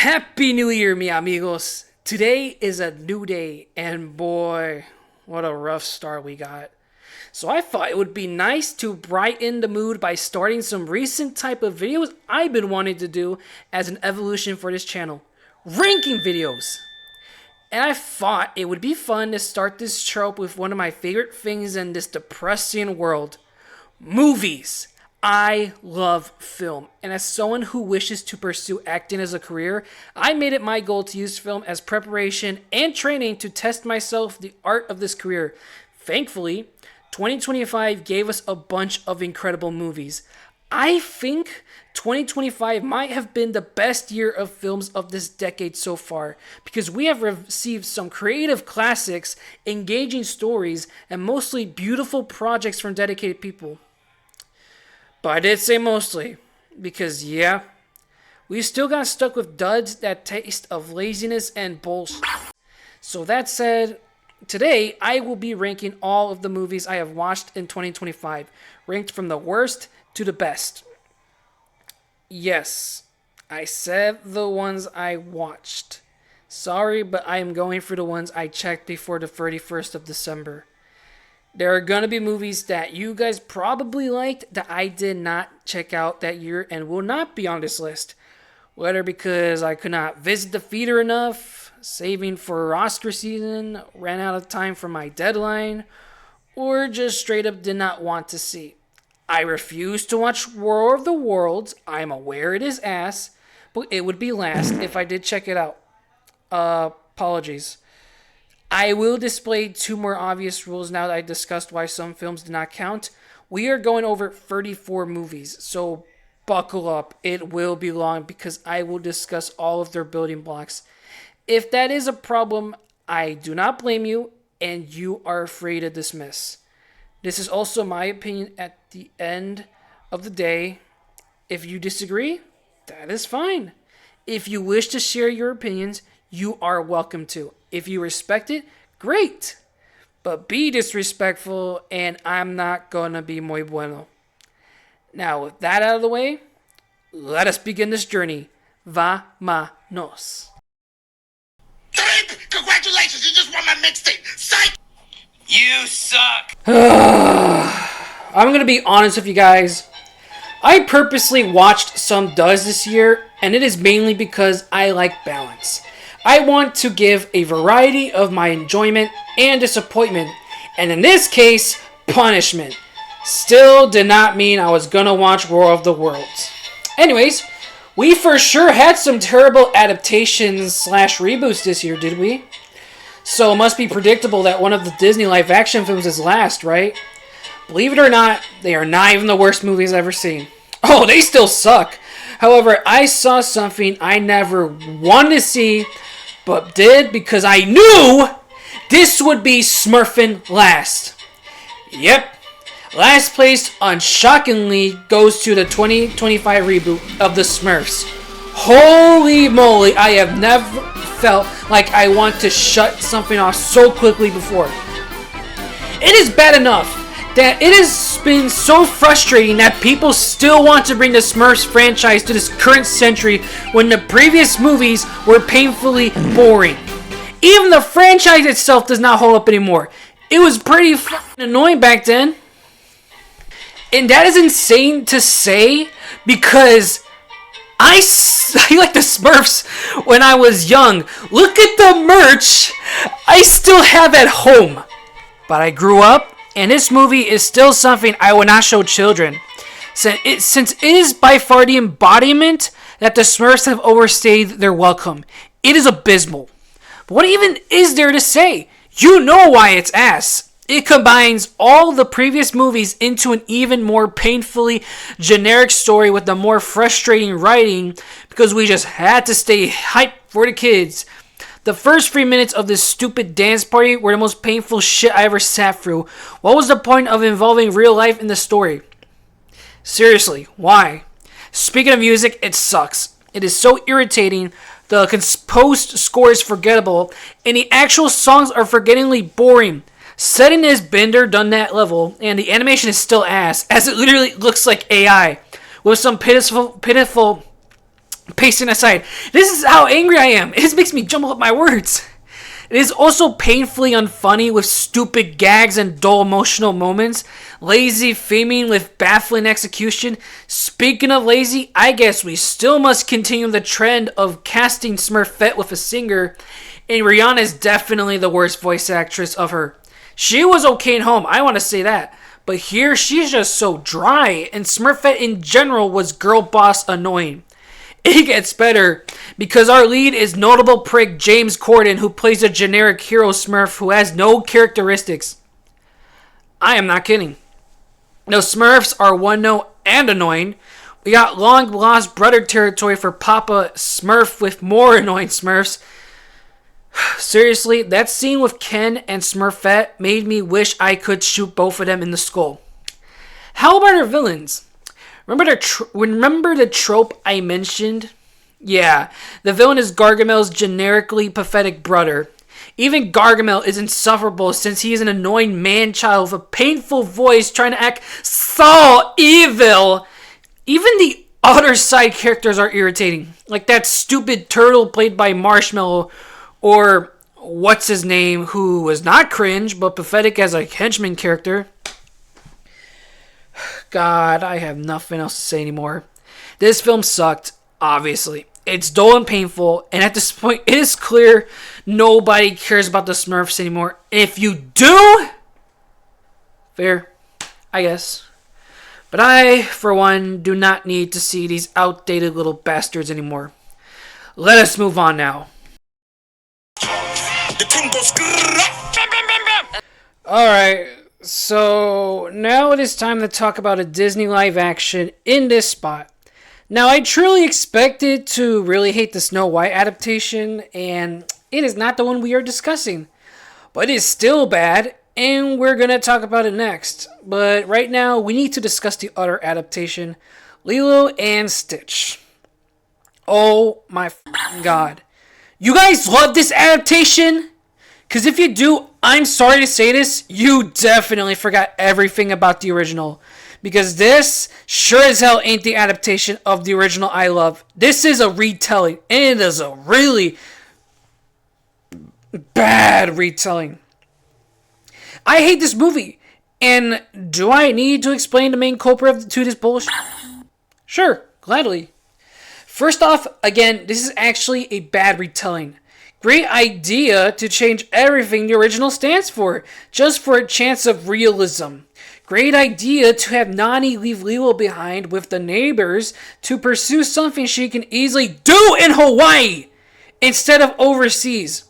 Happy New Year, mi amigos. Today is a new day, and boy, what a rough start we got. So I thought it would be nice to brighten the mood by starting some recent type of videos I've been wanting to do as an evolution for this channel. Ranking videos! And I thought it would be fun to start this trope with one of my favorite things in this depressing world. Movies! I love film, and as someone who wishes to pursue acting as a career, I made it my goal to use film as preparation and training to test myself the art of this career. Thankfully, 2025 gave us a bunch of incredible movies. I think 2025 might have been the best year of films of this decade so far, because we have received some creative classics, engaging stories, and mostly beautiful projects from dedicated people. But I did say mostly, because yeah, we still got stuck with duds that taste of laziness and bullshit. So that said, today I will be ranking all of the movies I have watched in 2025, ranked from the worst to the best. Yes, I said the ones I watched. Sorry, but I am going for the ones I checked before the 31st of December. There are going to be movies that you guys probably liked that I did not check out that year and will not be on this list. Whether because I could not visit the theater enough, saving for Oscar season, ran out of time for my deadline, or just straight up did not want to see. I refuse to watch War of the Worlds. I'm aware it is ass, but it would be last if I did check it out. Apologies. I will display two more obvious rules now that I discussed why some films do not count. We are going over 34 movies, so buckle up. It will be long because I will discuss all of their building blocks. If that is a problem, I do not blame you, and you are free to dismiss. This is also my opinion at the end of the day. If you disagree, that is fine. If you wish to share your opinions, you are welcome to. If you respect it, great. But be disrespectful, and I'm not gonna be muy bueno. Now, with that out of the way, let us begin this journey. Vamanos. Congratulations, you just won my mixtape. Psych! You suck. I'm gonna be honest with you guys. I purposely watched some duds this year, and it is mainly because I like balance. I want to give a variety of my enjoyment and disappointment, and in this case, punishment. Still did not mean I was gonna watch War of the Worlds. Anyways, we for sure had some terrible adaptations / reboots this year, did we? So it must be predictable that one of the Disney live action films is last, right? Believe it or not, they are not even the worst movies I've ever seen. Oh, they still suck. However, I saw something I never wanted to see, but did because I knew this would be Smurfin' last. Yep, last place unshockingly goes to the 2025 reboot of the Smurfs. Holy moly, I have never felt like I want to shut something off so quickly before. It is bad enough that it has been so frustrating that people still want to bring the Smurfs franchise to this current century when the previous movies were painfully boring. Even the franchise itself does not hold up anymore. It was pretty fucking annoying back then. And that is insane to say because I like the Smurfs when I was young. Look at the merch I still have at home. But I grew up, and this movie is still something I will not show children. Since it is by far the embodiment that the Smurfs have overstayed their welcome. It is abysmal. But what even is there to say? You know why it's ass. It combines all the previous movies into an even more painfully generic story with the more frustrating writing because we just had to stay hyped for the kids. The first 3 minutes of this stupid dance party were the most painful shit I ever sat through. What was the point of involving real life in the story? Seriously, why? Speaking of music, it sucks. It is so irritating. The composed score is forgettable, and the actual songs are forgettingly boring. Setting is Bender done that level, and the animation is still ass, as it literally looks like AI, with some pitiful Pacing aside, this is how angry I am. It makes me jumble up my words. It is also painfully unfunny with stupid gags and dull emotional moments. Lazy theming with baffling execution. Speaking of lazy, I guess we still must continue the trend of casting Smurfette with a singer. And Rihanna is definitely the worst voice actress of her. She was okay at home, I want to say that. But here, she's just so dry. And Smurfette in general was girl boss annoying. It gets better because our lead is notable prick James Corden, who plays a generic hero Smurf who has no characteristics. I am not kidding. No, Smurfs are one note and annoying. We got long lost brother territory for Papa Smurf with more annoying Smurfs. Seriously, that scene with Ken and Smurfette made me wish I could shoot both of them in the skull. How about our villains? Remember the trope I mentioned? Yeah, the villain is Gargamel's generically pathetic brother. Even Gargamel is insufferable since he is an annoying man-child with a painful voice trying to act so evil. Even the other side characters are irritating. Like that stupid turtle played by Marshmallow, or what's his name, who was not cringe but pathetic as a henchman character. God, I have nothing else to say anymore. This film sucked, obviously. It's dull and painful, and at this point, it is clear nobody cares about the Smurfs anymore. And if you do, fair, I guess. But I, for one, do not need to see these outdated little bastards anymore. Let us move on now. Alright. So, now it is time to talk about a Disney live action in this spot. Now, I truly expected to really hate the Snow White adaptation, and it is not the one we are discussing. But it is still bad, and we're going to talk about it next. But right now, we need to discuss the other adaptation, Lilo and Stitch. Oh my god. You guys love this adaptation? Because if you do, I'm sorry to say this, you definitely forgot everything about the original. Because this sure as hell ain't the adaptation of the original I love. This is a retelling. And it is a really bad retelling. I hate this movie. And do I need to explain the main culprit to this bullshit? Sure, gladly. First off, again, this is actually a bad retelling. Great idea to change everything the original stands for, just for a chance of realism. Great idea to have Nani leave Lilo behind with the neighbors to pursue something she can easily do in Hawaii instead of overseas.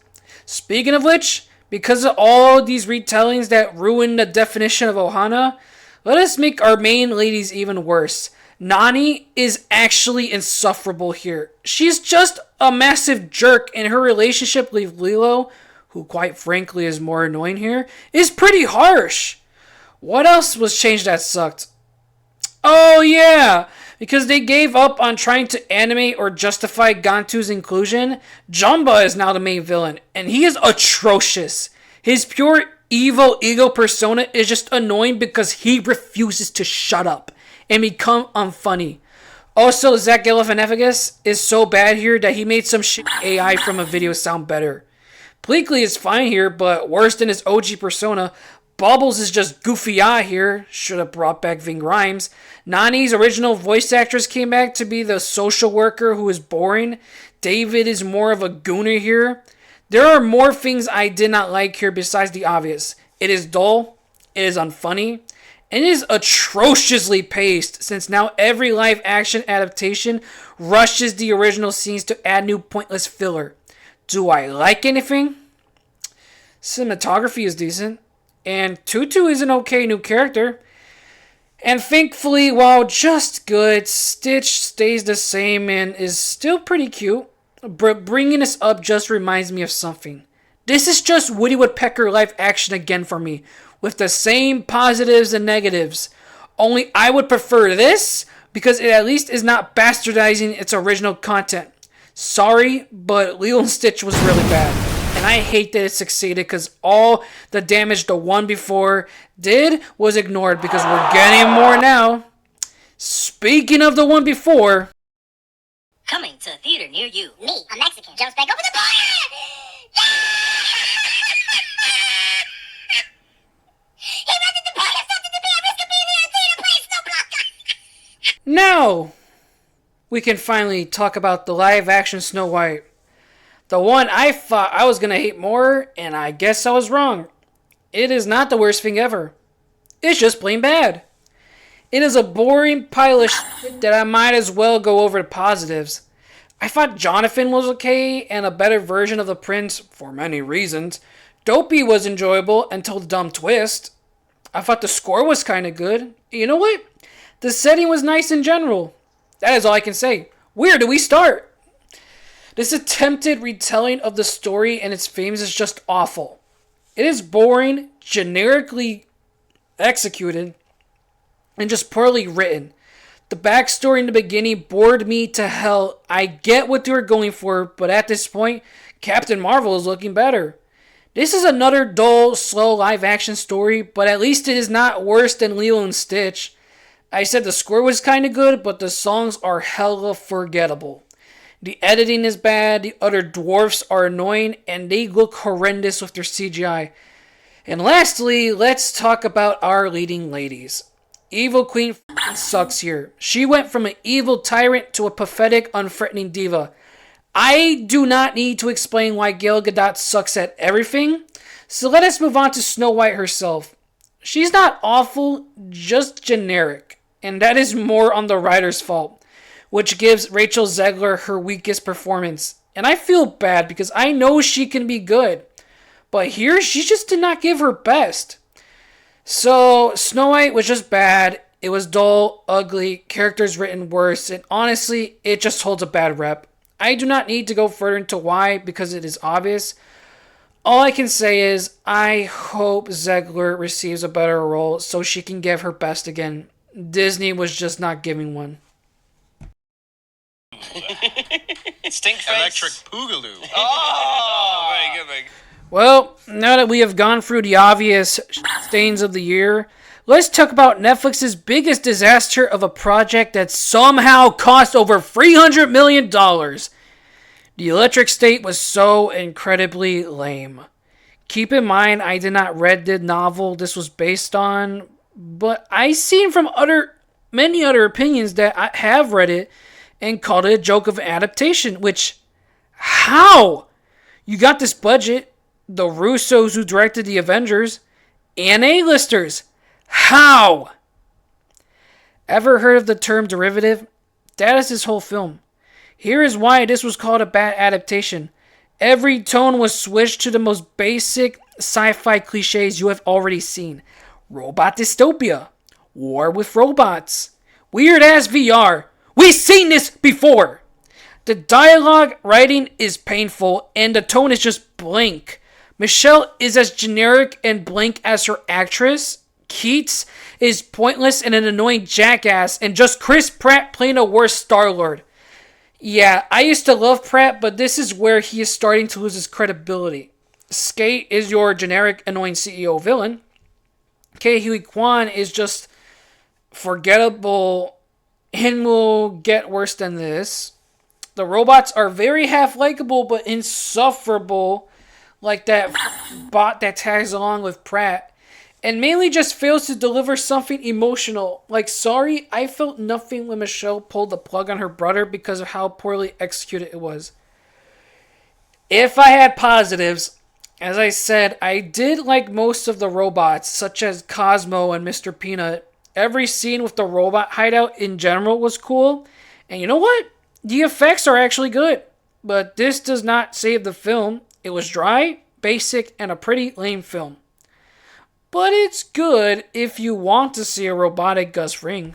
Speaking of which, because of all these retellings that ruin the definition of Ohana, let us make our main ladies even worse. Nani is actually insufferable here. She's just a massive jerk, and her relationship with Lilo, who quite frankly is more annoying here, is pretty harsh. What else was changed that sucked? Oh yeah, because they gave up on trying to animate or justify Gantu's inclusion, Jumba is now the main villain, and he is atrocious. His pure evil ego persona is just annoying because he refuses to shut up and become unfunny. Also, Zach Galifianakis is so bad here that he made some shit AI from a video sound better. Bleakley is fine here, but worse than his OG persona. Bubbles is just goofy here. Should have brought back Ving Rhames. Nani's original voice actress came back to be the social worker who is boring. David is more of a gooner here. There are more things I did not like here besides the obvious. It is dull. It is unfunny. And it is atrociously paced, since now every live action adaptation rushes the original scenes to add new pointless filler. Do I like anything? Cinematography is decent, and Tutu is an okay new character. And thankfully, while just good, Stitch stays the same and is still pretty cute. But bringing this up just reminds me of something. This is just Woody Woodpecker live action again for me, with the same positives and negatives. Only I would prefer this because it at least is not bastardizing its original content. Sorry, but Lilo and Stitch was really bad. And I hate that it succeeded because all the damage the one before did was ignored because we're getting more now. Speaking of the one before... Coming to near you. Me, a Mexican, jumps back over the border! He runs at the border, something to be at risk of being here and seeing a place, no blocker! Now, we can finally talk about the live-action Snow White. The one I thought I was going to hate more, and I guess I was wrong. It is not the worst thing ever. It's just plain bad. It is a boring pile of shit that I might as well go over the positives. I thought Jonathan was okay and a better version of the prince for many reasons. Dopey was enjoyable until the dumb twist. I thought the score was kind of good. You know what? The setting was nice in general. That is all I can say. Where do we start? This attempted retelling of the story and its themes is just awful. It is boring, generically executed, and just poorly written. The backstory in the beginning bored me to hell. I get what they were going for, but at this point, Captain Marvel is looking better. This is another dull, slow live-action story, but at least it is not worse than Lilo and Stitch. I said the score was kind of good, but the songs are hella forgettable. The editing is bad, the other dwarfs are annoying, and they look horrendous with their CGI. And lastly, let's talk about our leading ladies. Evil Queen sucks here. She went from an evil tyrant to a pathetic, unthreatening diva. I do not need to explain why Gal Gadot sucks at everything, so let us move on to Snow White herself. She's not awful, just generic, and that is more on the writer's fault, which gives Rachel Zegler her weakest performance. And I feel bad because I know she can be good, but here she just did not give her best. So Snow White was just bad. It was dull, ugly, characters written worse, and honestly, it just holds a bad rep. I do not need to go further into why because it is obvious. All I can say is I hope Zegler receives a better role so she can give her best again. Disney was just not giving one. Stink face. Electric Boogaloo. Oh, very good, very good. Well, now that we have gone through the obvious stains of the year, let's talk about Netflix's biggest disaster of a project that somehow cost over $300 million. The Electric State was so incredibly lame. Keep in mind, I did not read the novel this was based on, but I've seen from many other opinions that I have read it and called it a joke of adaptation, which, how? You got this budget, the Russos who directed the Avengers, and A-listers. How? Ever heard of the term derivative? That is this whole film. Here is why this was called a bad adaptation. Every tone was switched to the most basic sci-fi cliches you have already seen. Robot dystopia. War with robots. Weird-ass VR. We've seen this before. The dialogue writing is painful and the tone is just blank. Michelle is as generic and blank as her actress. Keats is pointless and an annoying jackass, and just Chris Pratt playing a worse Star-Lord. Yeah, I used to love Pratt, but this is where he is starting to lose his credibility. Skate is your generic annoying CEO villain. Ke Huy Quan is just forgettable and will get worse than this. The robots are very half-likable but insufferable, like that bot that tags along with Pratt, and mainly just fails to deliver something emotional. Like, sorry, I felt nothing when Michelle pulled the plug on her brother because of how poorly executed it was. If I had positives, as I said, I did like most of the robots, such as Cosmo and Mr. Peanut. Every scene with the robot hideout in general was cool. And you know what? The effects are actually good. But this does not save the film. It was dry, basic, and a pretty lame film. But it's good if you want to see a robotic Gus Fring.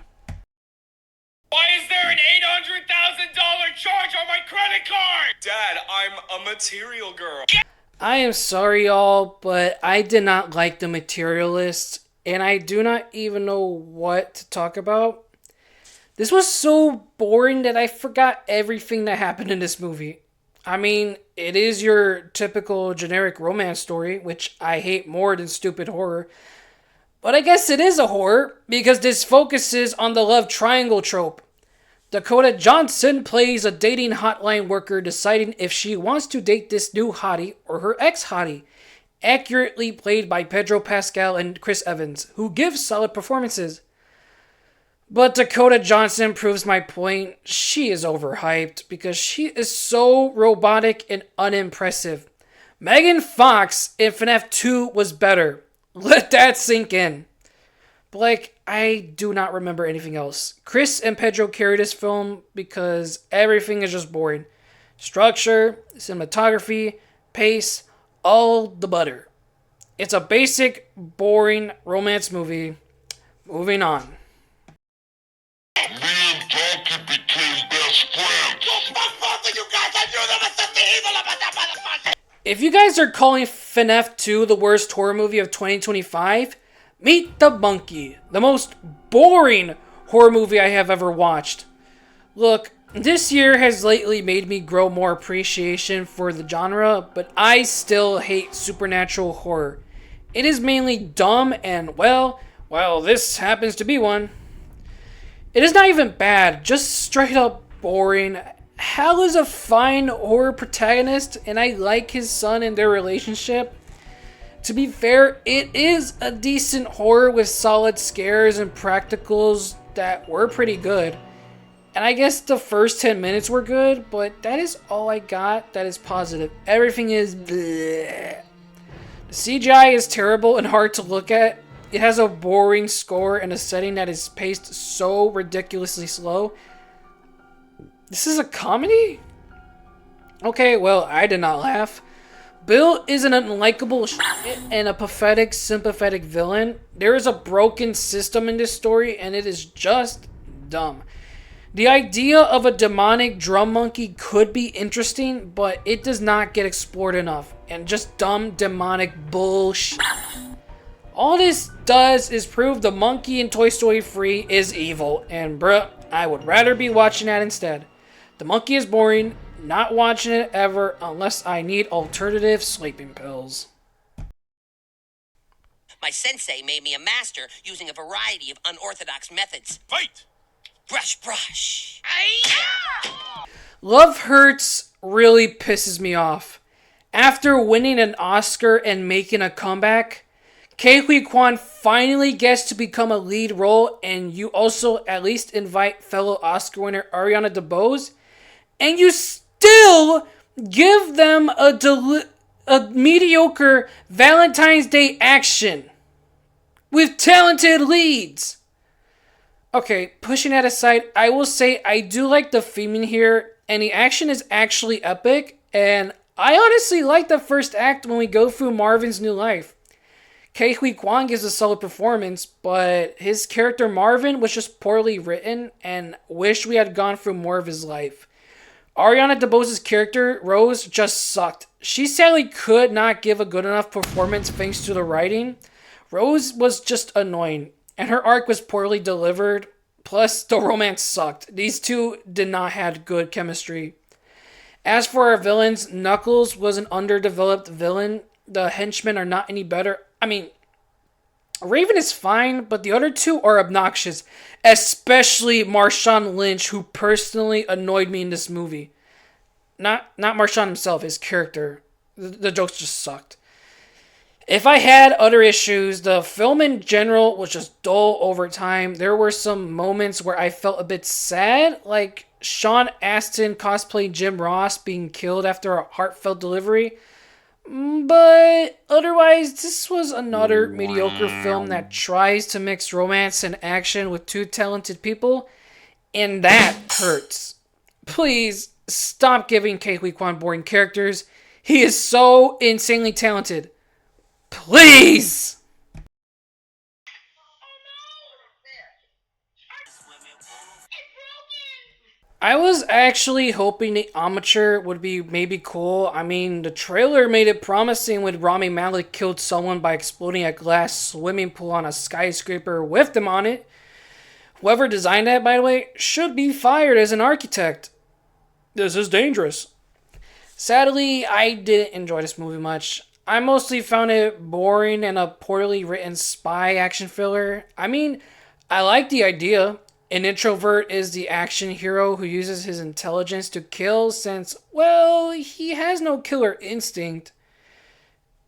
Why is there an $800,000 charge on my credit card? Dad, I'm a material girl. I am sorry, y'all, but I did not like The Materialists, and I do not even know what to talk about. This was so boring that I forgot everything that happened in this movie. I mean, it is your typical generic romance story, which I hate more than stupid horror. But I guess it is a horror, because this focuses on the love triangle trope. Dakota Johnson plays a dating hotline worker deciding if she wants to date this new hottie or her ex-hottie, accurately played by Pedro Pascal and Chris Evans, who give solid performances. But Dakota Johnson proves my point. She is overhyped because she is so robotic and unimpressive. Megan Fox in FNAF 2 was better. Let that sink in. But I do not remember anything else. Chris and Pedro carry this film because everything is just boring. Structure, cinematography, pace, all the butter. It's a basic, boring romance movie. Moving on. Me and Donkey became best friends. You guys, I knew there was something evil about that motherfucker! If you guys are calling FNAF 2 the worst horror movie of 2025, meet the Monkey, the most boring horror movie I have ever watched. Look, this year has lately made me grow more appreciation for the genre, but I still hate supernatural horror. It is mainly dumb and, well, this happens to be one. It is not even bad, just straight up boring. Hal is a fine horror protagonist, and I like his son and their relationship. To be fair, it is a decent horror with solid scares and practicals that were pretty good. And I guess the first 10 minutes were good, but that is all I got that is positive. Everything is bleh. The CGI is terrible and hard to look at. It has a boring score and a setting that is paced so ridiculously slow. This is a comedy? Okay, well, I did not laugh. Bill is an unlikable shit and a pathetic, sympathetic villain. There is a broken system in this story, and it is just dumb. The idea of a demonic drum monkey could be interesting, but it does not get explored enough, and just dumb demonic bullshit. All this does is prove the monkey in Toy Story 3 is evil, and bruh, I would rather be watching that instead. The monkey is boring, not watching it ever unless I need alternative sleeping pills. My sensei made me a master using a variety of unorthodox methods. Fight! Brush, brush. Love Hurts really pisses me off. After winning an Oscar and making a comeback, Ke Huy Quan finally gets to become a lead role, and you also at least invite fellow Oscar winner Ariana DeBose, and you still give them a mediocre Valentine's Day action with talented leads. Okay, pushing that aside, I will say I do like the theming here, and the action is actually epic, and I honestly like the first act when we go through Marvin's new life. Ke Huy Quan gives a solid performance, but his character Marvin was just poorly written, and wish we had gone through more of his life. Ariana DeBose's character, Rose, just sucked. She sadly could not give a good enough performance thanks to the writing. Rose was just annoying, and her arc was poorly delivered, plus the romance sucked. These two did not have good chemistry. As for our villains, Knuckles was an underdeveloped villain. The henchmen are not any better. I mean, Raven is fine, but the other two are obnoxious, especially Marshawn Lynch, who personally annoyed me in this movie. Not Marshawn himself, his character. The jokes just sucked. If I had other issues, the film in general was just dull over time. There were some moments where I felt a bit sad, like Sean Astin cosplaying Jim Ross being killed after a heartfelt delivery. But otherwise, this was another mediocre film that tries to mix romance and action with two talented people, and that hurts. Please stop giving Ke Huy Quan boring characters. He is so insanely talented. Please! I was actually hoping the Amateur would be maybe cool. I mean, the trailer made it promising when Rami Malek killed someone by exploding a glass swimming pool on a skyscraper with them on it. Whoever designed that, by the way, should be fired as an architect. This is dangerous. Sadly, I didn't enjoy this movie much. I mostly found it boring and a poorly written spy action thriller. I mean, I like the idea. An introvert is the action hero who uses his intelligence to kill since, well, he has no killer instinct.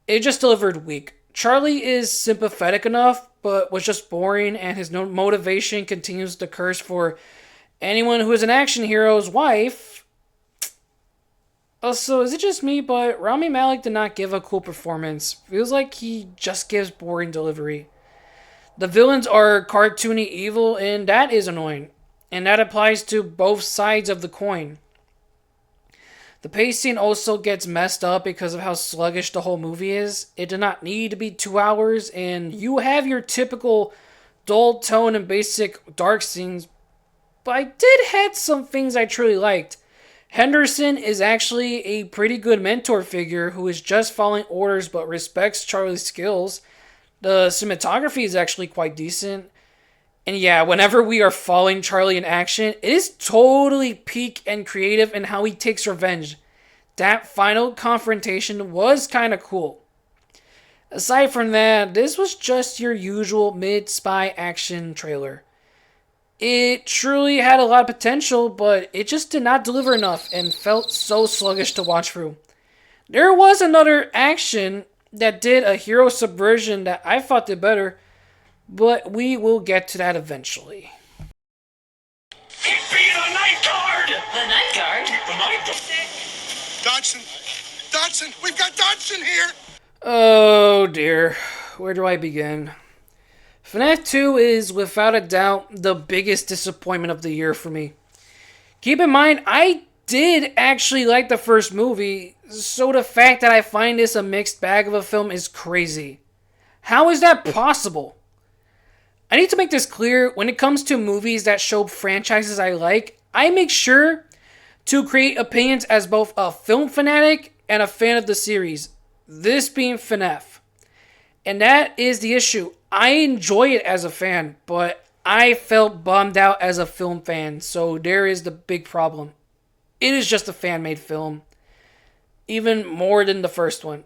It just delivered weak. Charlie is sympathetic enough, but was just boring, and his no motivation continues to curse for anyone who is an action hero's wife. Also, is it just me, but Rami Malek did not give a cool performance. Feels like he just gives boring delivery. The villains are cartoony evil, and that is annoying. And that applies to both sides of the coin. The pacing also gets messed up because of how sluggish the whole movie is. It did not need to be 2 hours, and you have your typical dull tone and basic dark scenes, but I did have some things I truly liked. Henderson is actually a pretty good mentor figure who is just following orders but respects Charlie's skills. The cinematography is actually quite decent. And yeah, whenever we are following Charlie in action, it is totally peak and creative in how he takes revenge. That final confrontation was kind of cool. Aside from that, this was just your usual mid-spy action trailer. It truly had a lot of potential, but it just did not deliver enough and felt so sluggish to watch through. There was another action that did a hero subversion that I thought did better, but we will get to that eventually. It be the night guard! The night guard? The night guard? Dodson, we've got Dodson here! Oh dear, where do I begin? FNAF 2 is without a doubt the biggest disappointment of the year for me. Keep in mind, I did actually like the first movie, so the fact that I find this a mixed bag of a film is crazy. How is that possible? I need to make this clear, when it comes to movies that show franchises I like, I make sure to create opinions as both a film fanatic and a fan of the series, this being FNAF. And that is the issue. I enjoy it as a fan, but I felt bummed out as a film fan, so there is the big problem. It is just a fan-made film, even more than the first one.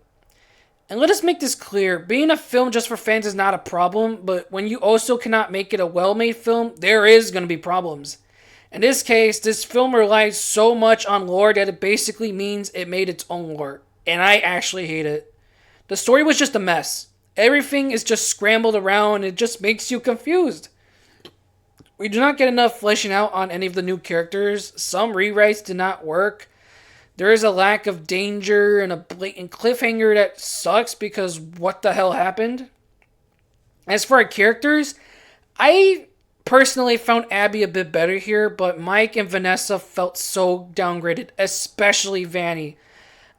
And let us make this clear, being a film just for fans is not a problem, but when you also cannot make it a well-made film, there is going to be problems. In this case, this film relies so much on lore that it basically means it made its own lore, and I actually hate it. The story was just a mess. Everything is just scrambled around, and it just makes you confused. We do not get enough fleshing out on any of the new characters. Some rewrites did not work. There is a lack of danger and a blatant cliffhanger that sucks because what the hell happened? As for our characters, I personally found Abby a bit better here, but Mike and Vanessa felt so downgraded, especially Vanny.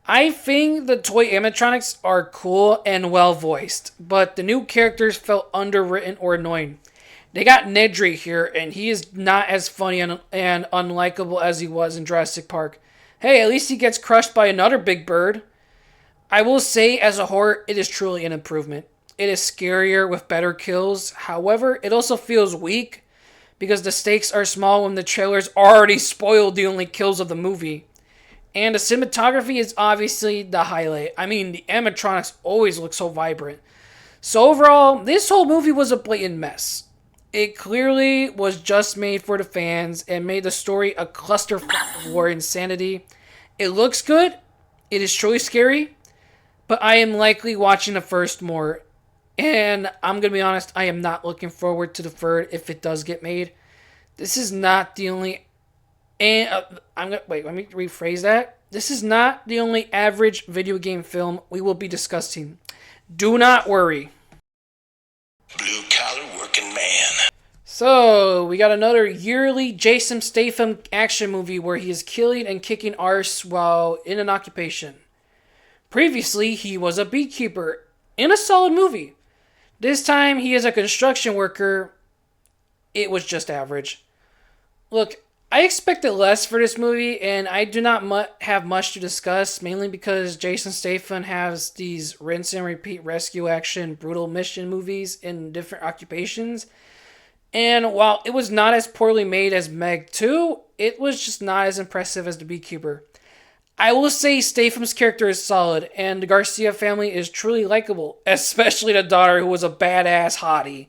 I think the toy animatronics are cool and well voiced, but the new characters felt underwritten or annoying. They got Nedry here, and he is not as funny and unlikable as he was in Jurassic Park. Hey, at least he gets crushed by another big bird. I will say, as a horror, it is truly an improvement. It is scarier with better kills. However, it also feels weak because the stakes are small when the trailers already spoiled the only kills of the movie. And the cinematography is obviously the highlight. I mean, the animatronics always look so vibrant. So overall, this whole movie was a blatant mess. It clearly was just made for the fans and made the story a clusterfuck of war insanity. It looks good. It is truly scary. But I am likely watching the first more. And I'm going to be honest, I am not looking forward to the third if it does get made. This is not the only... let me rephrase that. This is not the only average video game film we will be discussing. Do not worry. Blue collar working man. So, we got another yearly Jason Statham action movie where he is killing and kicking arse while in an occupation. Previously, he was a beekeeper in a solid movie. This time, he is a construction worker. It was just average. Look, I expected less for this movie, and I do not have much to discuss, mainly because Jason Statham has these rinse and repeat rescue action, brutal mission movies in different occupations. And while it was not as poorly made as Meg 2, it was just not as impressive as The Beekeeper. I will say Statham's character is solid, and the Garcia family is truly likable, especially the daughter who was a badass hottie.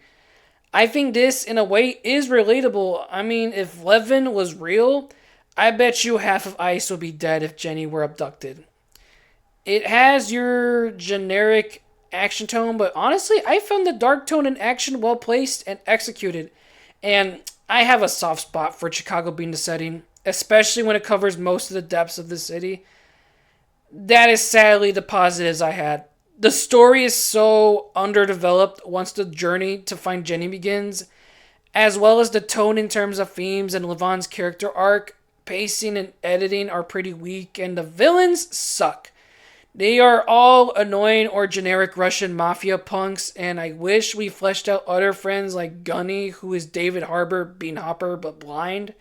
I think this, in a way, is relatable. I mean, if Levin was real, I bet you half of ICE would be dead if Jenny were abducted. It has your generic action tone, but honestly, I found the dark tone and action well placed and executed. And I have a soft spot for Chicago being the setting, especially when it covers most of the depths of the city. That is sadly the positives I had. The story is so underdeveloped once the journey to find Jenny begins, as well as the tone in terms of themes and Levon's character arc, pacing and editing are pretty weak, and the villains suck. They are all annoying or generic Russian mafia punks, and I wish we fleshed out other friends like Gunny, who is David Harbour being Hopper but blind.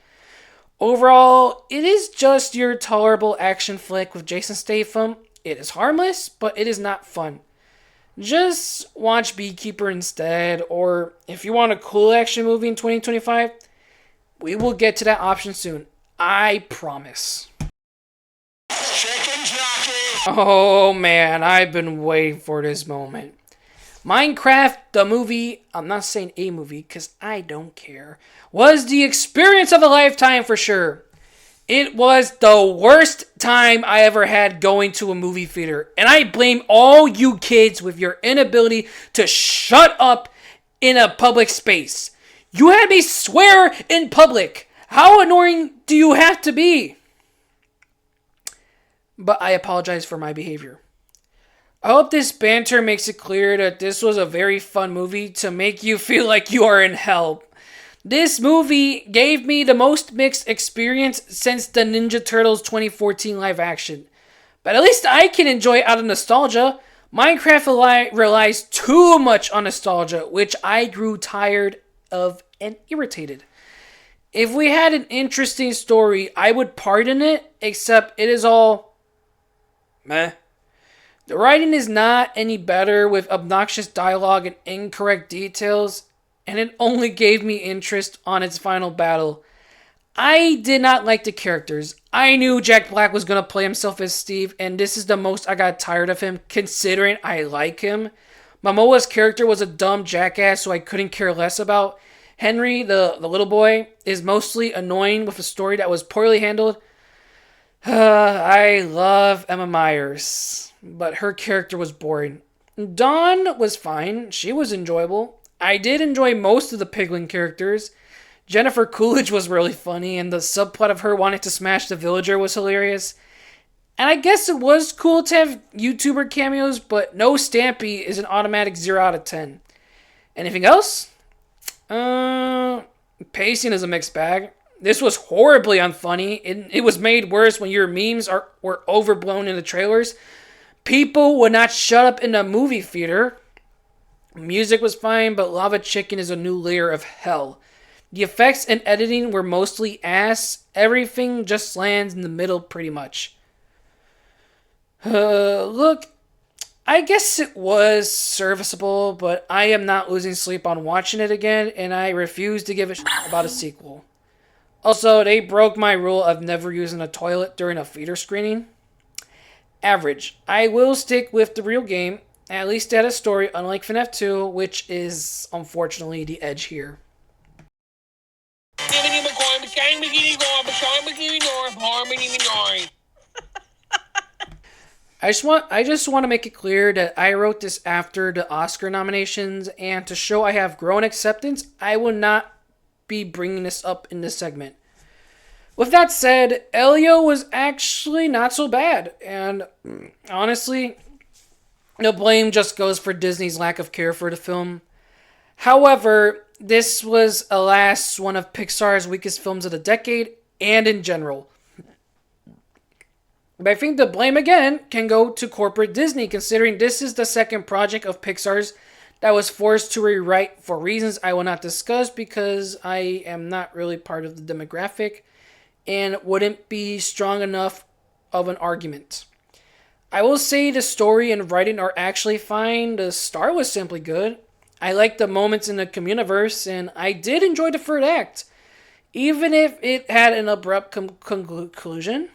Overall, it is just your tolerable action flick with Jason Statham. It is harmless, but it is not fun. Just watch Beekeeper instead, or if you want a cool action movie in 2025, we will get to that option soon. I promise. Chicken jockey! Oh man, I've been waiting for this moment. Minecraft, the movie, I'm not saying a movie because I don't care, was the experience of a lifetime for sure. It was the worst time I ever had going to a movie theater. And I blame all you kids with your inability to shut up in a public space. You had me swear in public. How annoying do you have to be? But I apologize for my behavior. I hope this banter makes it clear that this was a very fun movie to make you feel like you are in hell. This movie gave me the most mixed experience since the Ninja Turtles 2014 live action. But at least I can enjoy it out of nostalgia. Minecraft relies too much on nostalgia, which I grew tired of and irritated. If we had an interesting story, I would pardon it, except it is all meh. The writing is not any better with obnoxious dialogue and incorrect details, and it only gave me interest on its final battle. I did not like the characters. I knew Jack Black was going to play himself as Steve, and this is the most I got tired of him, considering I like him. Momoa's character was a dumb jackass who I couldn't care less about. Henry, the little boy, is mostly annoying with a story that was poorly handled. I love Emma Myers, but her character was boring. Dawn was fine. She was enjoyable. I did enjoy most of the Piglin characters. Jennifer Coolidge was really funny, and the subplot of her wanting to smash the villager was hilarious. And I guess it was cool to have YouTuber cameos, but no Stampy is an automatic 0 out of 10. Anything else? Pacing is a mixed bag. This was horribly unfunny. It was made worse when your memes were overblown in the trailers. People would not shut up in the movie theater. Music was fine, but Lava Chicken is a new layer of hell. The effects and editing were mostly ass. Everything just lands in the middle pretty much. Look, I guess it was serviceable, but I am not losing sleep on watching it again, and I refuse to give a shit about a sequel. Also, they broke my rule of never using a toilet during a theater screening. Average. I will stick with the real game. At least it had a story, unlike FNAF 2, which is, unfortunately, the edge here. I just want to make it clear that I wrote this after the Oscar nominations, and to show I have grown acceptance, I will not be bringing this up in this segment. With that said, Elio was actually not so bad, and honestly, the blame just goes for Disney's lack of care for the film. However, this was, alas, one of Pixar's weakest films of the decade, and in general. But I think the blame again can go to corporate Disney, considering this is the second project of Pixar's that was forced to rewrite for reasons I will not discuss because I am not really part of the demographic and wouldn't be strong enough of an argument. I will say the story and writing are actually fine. The star was simply good. I liked the moments in the Communiverse, and I did enjoy the third act, even if it had an abrupt conclusion.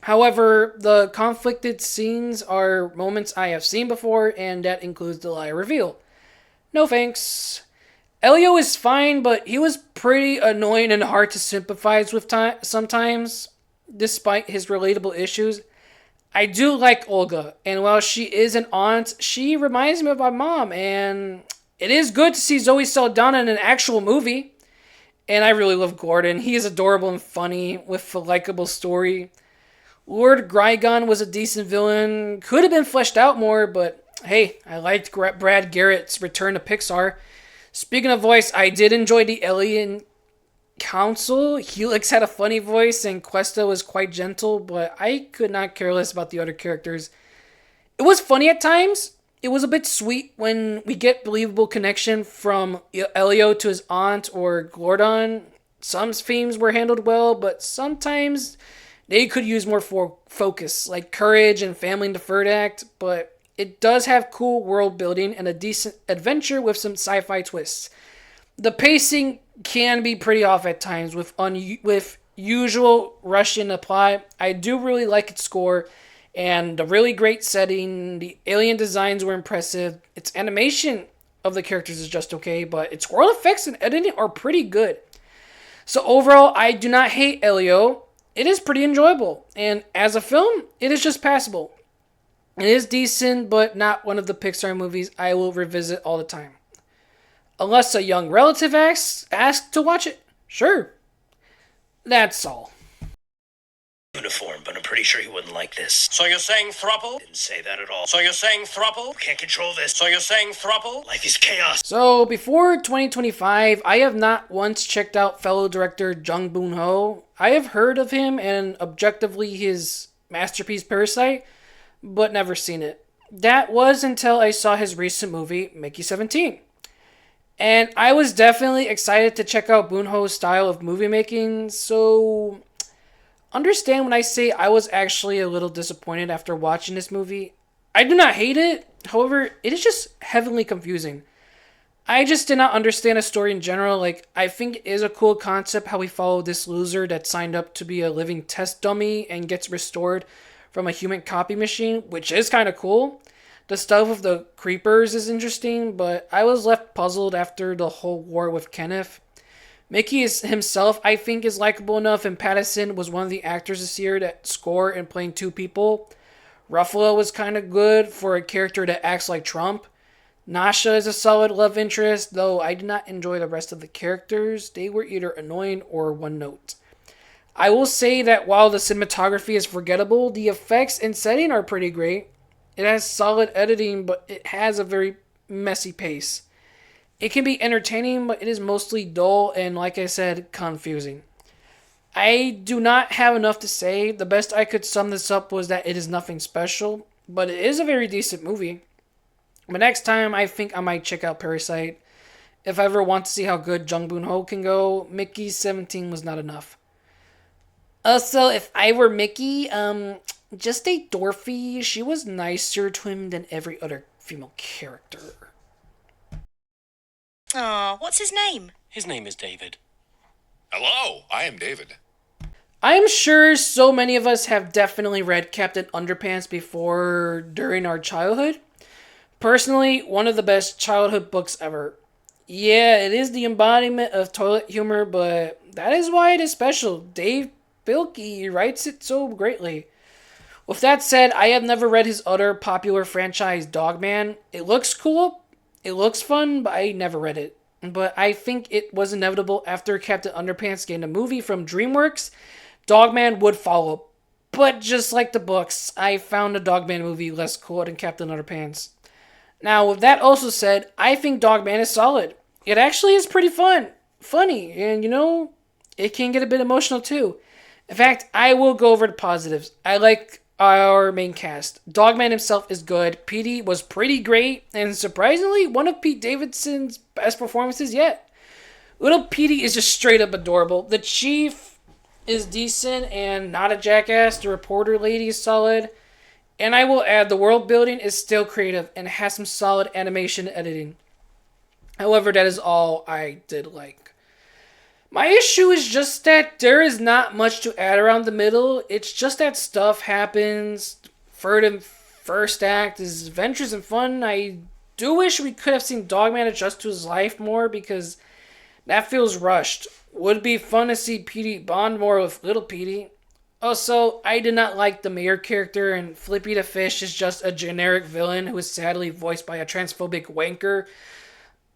However, the conflicted scenes are moments I have seen before, and that includes the lie reveal. No thanks. Elio is fine, but he was pretty annoying and hard to sympathize with sometimes, despite his relatable issues. I do like Olga, and while she is an aunt, she reminds me of my mom, and it is good to see Zoe Saldana in an actual movie. And I really love Gordon. He is adorable and funny with a likable story. Lord Grygon was a decent villain. Could have been fleshed out more, but hey, I liked Brad Garrett's return to Pixar. Speaking of voice, I did enjoy the Alien Council. Helix had a funny voice, and Questa was quite gentle, but I could not care less about the other characters. It was funny at times. It was a bit sweet when we get believable connection from Elio to his aunt or Gordon. Some themes were handled well, but sometimes they could use more focus, like courage and family in the third act, but it does have cool world building and a decent adventure with some sci-fi twists. The pacing can be pretty off at times with usual rush in the plot. I do really like its score and the really great setting. The alien designs were impressive. Its animation of the characters is just okay, but its world effects and editing are pretty good. So overall, I do not hate Elio. It is pretty enjoyable, and as a film, it is just passable. It is decent, but not one of the Pixar movies I will revisit all the time. Unless a young relative asks to watch it. Sure. That's all. Uniform, but I'm pretty sure he wouldn't like this. So you're saying thruple? Didn't say that at all. So you're saying thruple? Can't control this. So you're saying thruple? Life is chaos. So, before 2025, I have not once checked out fellow director Jung Boon-ho. I have heard of him and objectively his masterpiece Parasite, but never seen it. That was until I saw his recent movie, Mickey 17. And I was definitely excited to check out Boon-ho's style of movie making, so understand when I say I was actually a little disappointed after watching this movie. I do not hate it, however, it is just heavily confusing. I just did not understand a story in general. Like, I think it is a cool concept how we follow this loser that signed up to be a living test dummy and gets restored from a human copy machine, which is kind of cool. The stuff with the creepers is interesting, but I was left puzzled after the whole war with Kenneth. Mickey himself, I think, is likable enough, and Pattinson was one of the actors this year that score in playing two people. Ruffalo was kind of good for a character that acts like Trump. Nasha is a solid love interest, though I did not enjoy the rest of the characters. They were either annoying or one note. I will say that while the cinematography is forgettable, the effects and setting are pretty great. It has solid editing, but it has a very messy pace. It can be entertaining, but it is mostly dull and, like I said, confusing. I do not have enough to say. The best I could sum this up was that it is nothing special, but it is a very decent movie. But next time, I think I might check out Parasite. If I ever want to see how good Jung Boon-ho can go, Mickey 17 was not enough. Also, if I were Mickey, just a Dorothy, she was nicer to him than every other female character. Aw, what's his name? His name is David. Hello, I am David. I'm sure so many of us have definitely read Captain Underpants before, during our childhood. Personally, one of the best childhood books ever. Yeah, it is the embodiment of toilet humor, but that is why it is special. Dave Bilkey writes it so greatly. With that said, I have never read his other popular franchise, Dogman. It looks cool, it looks fun, but I never read it. But I think it was inevitable after Captain Underpants gained a movie from DreamWorks, Dogman would follow. But just like the books, I found the Dogman movie less cool than Captain Underpants. Now, with that also said, I think Dogman is solid. It actually is pretty funny, and it can get a bit emotional too. In fact, I will go over the positives. I like our main cast. Dogman himself is good. Petey was pretty great, and surprisingly, one of Pete Davidson's best performances yet. Little Petey is just straight up adorable. The Chief is decent and not a jackass. The reporter lady is solid. And I will add, the world building is still creative and has some solid animation editing. However, that is all I did like. My issue is just that there is not much to add around the middle. It's just that stuff happens. Third and first act is adventures and fun. I do wish we could have seen Dogman adjust to his life more because that feels rushed. Would be fun to see Petey bond more with little Petey. Also, I did not like the mayor character, and Flippy the Fish is just a generic villain who is sadly voiced by a transphobic wanker.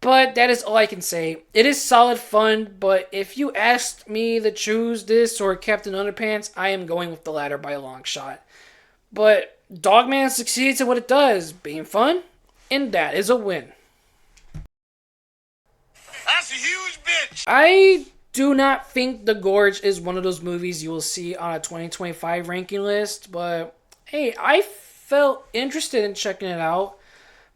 But that is all I can say. It is solid fun, but if you asked me to choose this or Captain Underpants, I am going with the latter by a long shot. But Dogman succeeds at what it does, being fun, and that is a win. That's a huge bitch! I do not think The Gorge is one of those movies you will see on a 2025 ranking list, but hey, I felt interested in checking it out.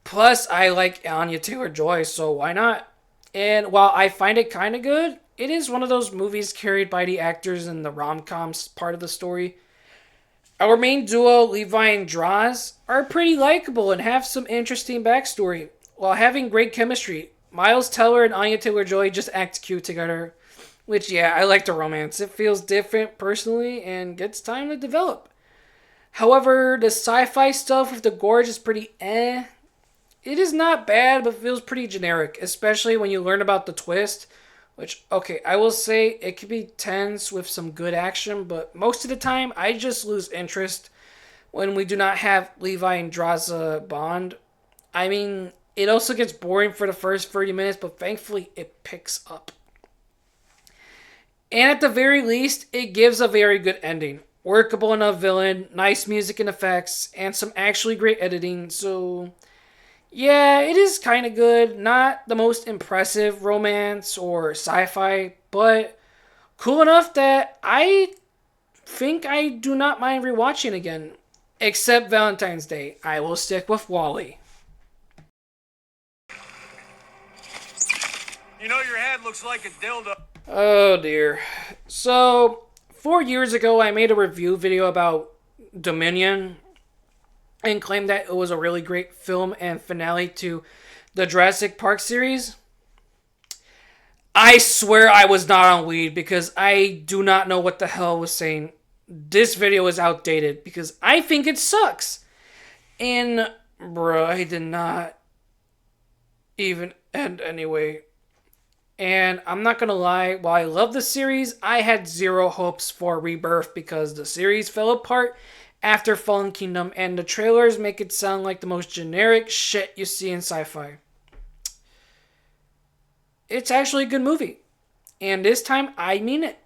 Plus, I like Anya Taylor-Joy, so why not? And while I find it kind of good, it is one of those movies carried by the actors in the rom-coms part of the story. Our main duo, Levi and Draws, are pretty likable and have some interesting backstory, while having great chemistry. Miles Teller and Anya Taylor-Joy just act cute together. Which, yeah, I like the romance. It feels different personally and gets time to develop. However, the sci-fi stuff with The Gorge is pretty eh. It is not bad, but feels pretty generic, especially when you learn about the twist. Which, okay, I will say it can be tense with some good action, but most of the time I just lose interest when we do not have Levi and Draza bond. I mean, it also gets boring for the first 30 minutes, but thankfully it picks up. And at the very least, it gives a very good ending. Workable enough villain, nice music and effects, and some actually great editing, so yeah, it is kind of good. Not the most impressive romance or sci-fi, but cool enough that I think I do not mind rewatching again. Except Valentine's Day. I will stick with Wall-E. You know your head looks like a dildo. Oh dear. So, 4 years ago I made a review video about Dominion and claimed that it was a really great film and finale to the Jurassic Park series. I swear I was not on weed because I do not know what the hell I was saying. This video is outdated because I think it sucks. And, bruh, I did not even end anyway. And I'm not gonna lie, while I love the series, I had zero hopes for Rebirth because the series fell apart after Fallen Kingdom, and the trailers make it sound like the most generic shit you see in sci-fi. It's actually a good movie. And this time, I mean it.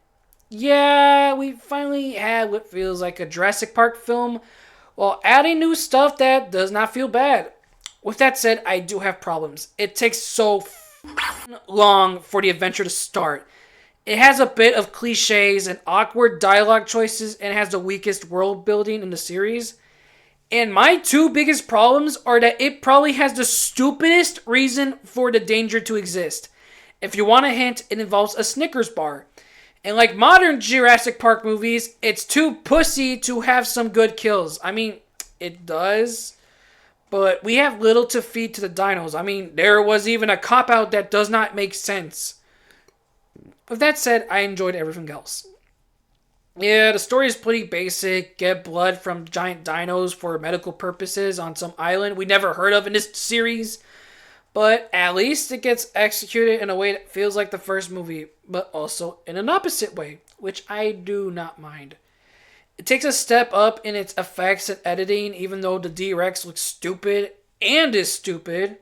Yeah, we finally had what feels like a Jurassic Park film, while adding new stuff that does not feel bad. With that said, I do have problems. It takes so long for the adventure to start. It has a bit of cliches and awkward dialogue choices and has the weakest world building in the series. And my two biggest problems are that it probably has the stupidest reason for the danger to exist. If you want a hint, it involves a Snickers bar. And like modern Jurassic Park movies, it's too pussy to have some good kills. I mean, it does, but we have little to feed to the dinos. I mean, there was even a cop-out that does not make sense. With that said, I enjoyed everything else. Yeah, the story is pretty basic. Get blood from giant dinos for medical purposes on some island we never heard of in this series. But at least it gets executed in a way that feels like the first movie, but also in an opposite way, which I do not mind. It takes a step up in its effects and editing, even though the D-Rex looks stupid and is stupid.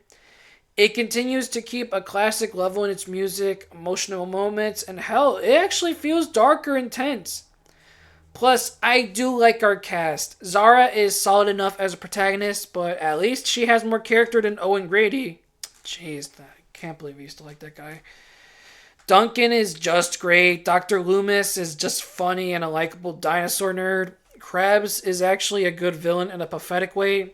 It continues to keep a classic level in its music, emotional moments, and hell, it actually feels darker and tense. Plus, I do like our cast. Zara is solid enough as a protagonist, but at least she has more character than Owen Grady. Jeez, I can't believe we used to like that guy. Duncan is just great. Dr. Loomis is just funny and a likable dinosaur nerd. Krebs is actually a good villain in a pathetic way.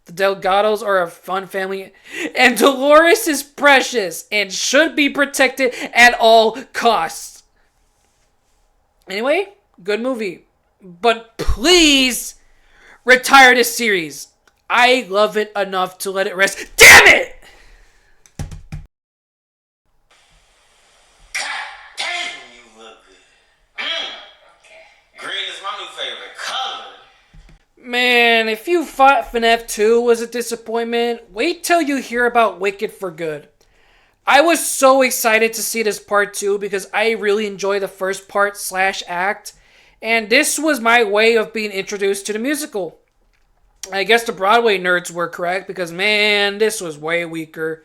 The Delgados are a fun family. And Dolores is precious and should be protected at all costs. Anyway, good movie. But please retire this series. I love it enough to let it rest. Damn it! Dang, you look good. Green is my new favorite color. Man, if you thought FNAF 2 was a disappointment, wait till you hear about Wicked for Good. I was so excited to see this part 2 because I really enjoyed the first part / act, and this was my way of being introduced to the musical. I guess the Broadway nerds were correct because, man, this was way weaker.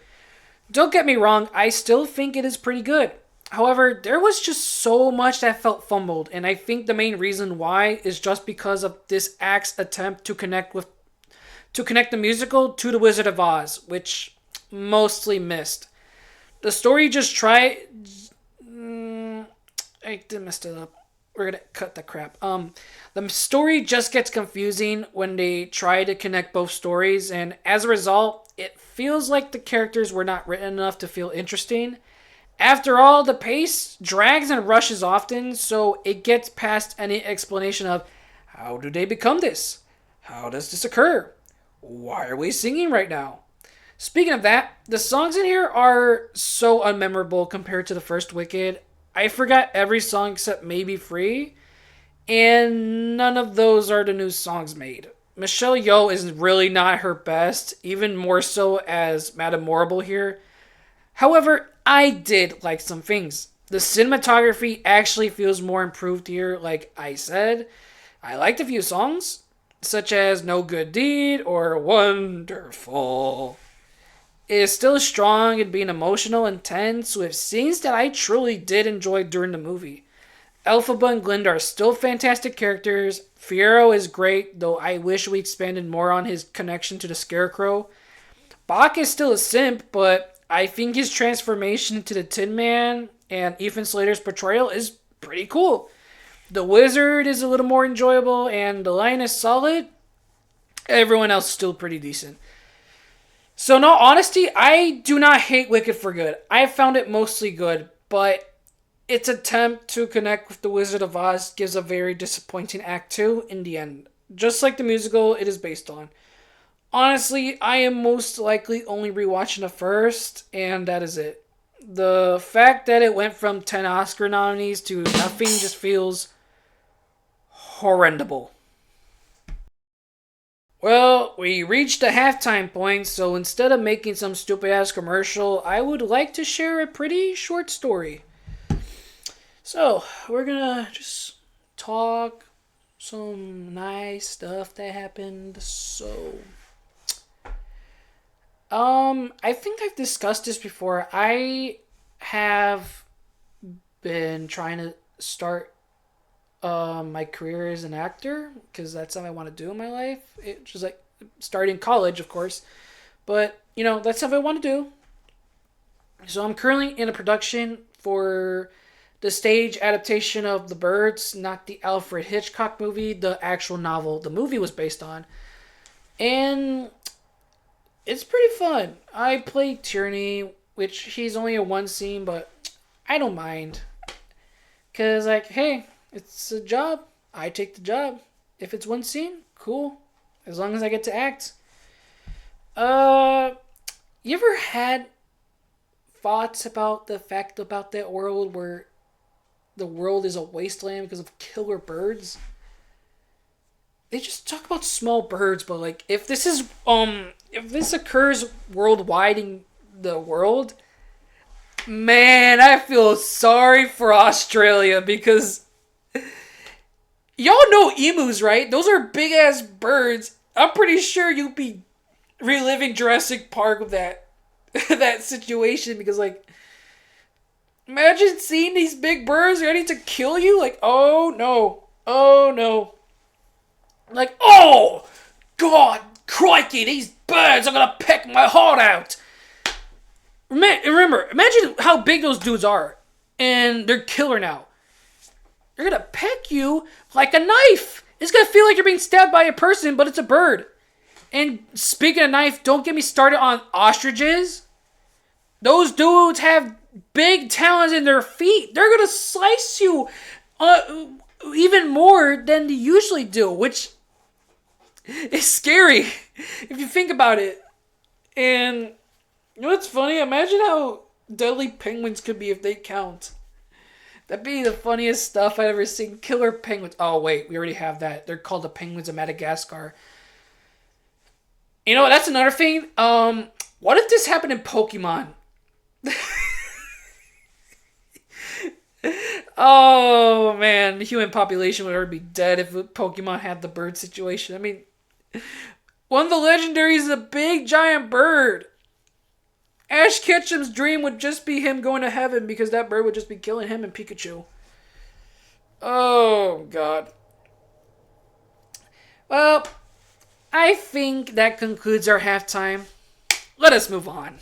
Don't get me wrong, I still think it is pretty good. However, there was just so much that felt fumbled, and I think the main reason why is just because of this act's attempt to connect the musical to The Wizard of Oz, which mostly missed. The story just tried. I messed it up. We're gonna cut the crap. The story just gets confusing when they try to connect both stories, and as a result, it feels like the characters were not written enough to feel interesting. After all, the pace drags and rushes often, so it gets past any explanation of how do they become this? How does this occur? Why are we singing right now? Speaking of that, the songs in here are so unmemorable compared to the first Wicked. I forgot every song except maybe Free, and none of those are the new songs made. Michelle Yeoh is really not her best, even more so as Madame Morrible here. However, I did like some things. The cinematography actually feels more improved here, like I said. I liked a few songs, such as No Good Deed or Wonderful. It is still strong in being emotional and tense with scenes that I truly did enjoy during the movie. Elphaba and Glinda are still fantastic characters. Fiero is great, though I wish we expanded more on his connection to the Scarecrow. Bach is still a simp, but I think his transformation into the Tin Man and Ethan Slater's portrayal is pretty cool. The Wizard is a little more enjoyable, and the Lion is solid. Everyone else is still pretty decent. So in all honesty, I do not hate Wicked for Good. I found it mostly good, but its attempt to connect with The Wizard of Oz gives a very disappointing act 2 in the end, just like the musical it is based on. Honestly, I am most likely only rewatching the first, and that is it. The fact that it went from 10 Oscar nominees to nothing just feels horrendable. Well, we reached the halftime point, so instead of making some stupid ass commercial, I would like to share a pretty short story. So, we're gonna just talk some nice stuff that happened. So, I think I've discussed this before. I have been trying to start my career as an actor because that's something I want to do in my life. It's just like starting college, of course, but that's something I want to do. So I'm currently in a production for the stage adaptation of The Birds, not the Alfred Hitchcock movie, the actual novel the movie was based on, and it's pretty fun. I play Tierney, which he's only in one scene, but I don't mind. Because, hey, it's a job. I take the job. If it's one scene, cool. As long as I get to act. You ever had thoughts about the fact about that world where the world is a wasteland because of killer birds? They just talk about small birds, but if this occurs worldwide in the world, man, I feel sorry for Australia because y'all know emus, right? Those are big ass birds. I'm pretty sure you'd be reliving Jurassic Park with that that situation because imagine seeing these big birds ready to kill you. Oh no. Oh, God, crikey, these birds are gonna peck my heart out. Remember, imagine how big those dudes are, and they're killer now. They're gonna peck you like a knife. It's gonna feel like you're being stabbed by a person, but it's a bird. And speaking of knife, don't get me started on ostriches. Those dudes have big talons in their feet. They're gonna slice you even more than they usually do, which is scary if you think about it. And you know what's funny? Imagine how deadly penguins could be if they count. That'd be the funniest stuff I've ever seen. Killer penguins. Oh, wait. We already have that. They're called the penguins of Madagascar. You know, that's another thing. What if this happened in Pokemon? Oh, man. The human population would already be dead if Pokemon had the bird situation. I mean, one of the legendaries is a big, giant bird. Ash Ketchum's dream would just be him going to heaven because that bird would just be killing him and Pikachu. Oh, God. Well, I think that concludes our halftime. Let us move on.